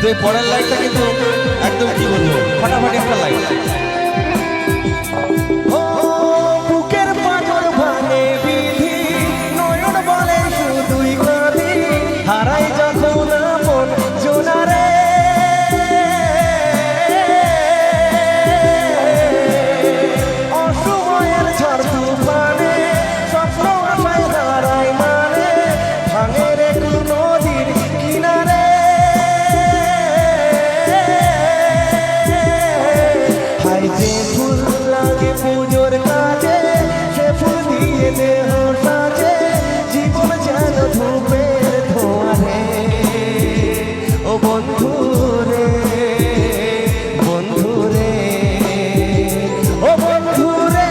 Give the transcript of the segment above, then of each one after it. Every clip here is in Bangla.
তো পরের লাইনটা কিন্তু একদম কি বলবো ফাটাফাটি একটা লাইন। বুকের পাথর ভাঙে বিধি, নয়ন বলে শুধুই কাঁদি, হারাই যখন আপন জোনারে। অসময়ের ঝড় তুফানে স্বপ্ন আশায় হারাই মানে, ভাঙে রে নদীর কিনারে। হাই যে ফুল লাগে পুজোর কাজে, সে ফুল দিয়ে দেহ সাজে, জীবন যেন ধূপের ধোঁয়ারে। ও বন্ধু রে, বন্ধু রে, ও বন্ধু রে।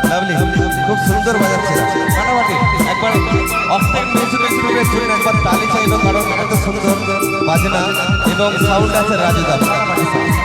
লাভলি, খুব সুন্দর বাজাচ্ছে ফাটাফাটি। একবার অফটাইম মিউজিক ইনস্ট্রুমেন্ট শুনে একবার তালি চাইলো, কারণ এত সুন্দর বাজনা এবং সাউন্ড আছে রাজুদা। ফাটাফাটি sound।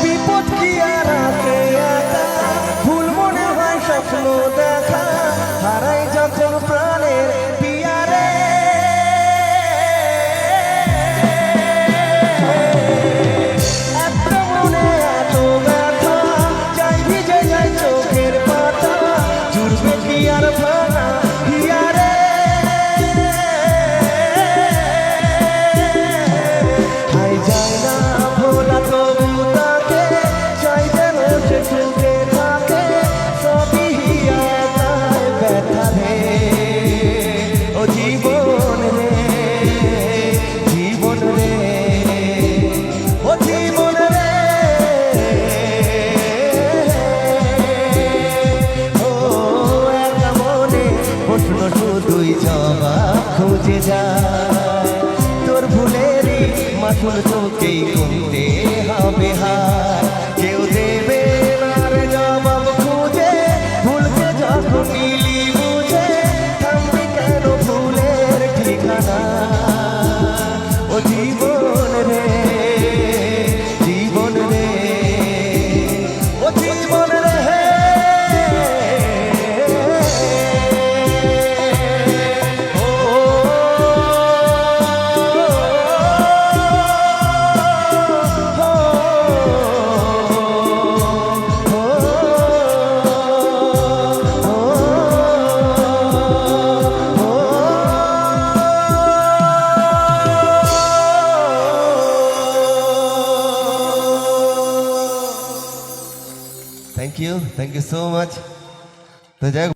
বিপদ কি আর আছে একা, ভুল মনে হয় স্বপ্ন দেখা, হারাই যখন প্রাণের পিয়ারে। একটা মনে এত ব্যথা, যাই ভিজে যায় চোখের পাতা, জুড়বে কি আর ভাঙা হিয়ারে। হাই যায় না ভোলা তবু তাকে, চাই যেন সে সুখে থাকে, সবই একাই ব্যথা রে। ও জীবন রে, জীবন রে, ও জীবন রে। ও একা মনে প্রশ্ন শুধুই জবাব খুঁজে যায়, তোর ভুলেরই মাসুল তোকেই গুনতে হবে হার। কেউ দেবে না রে জবাব খুঁজে, ভুলকে যখন নিলি বুঝে, থামবি কেন ভুলের ঠিকানা। ও জীবন রে, জীবন রে, ও জীবন রে। Thank you so much. তো যাই হোক।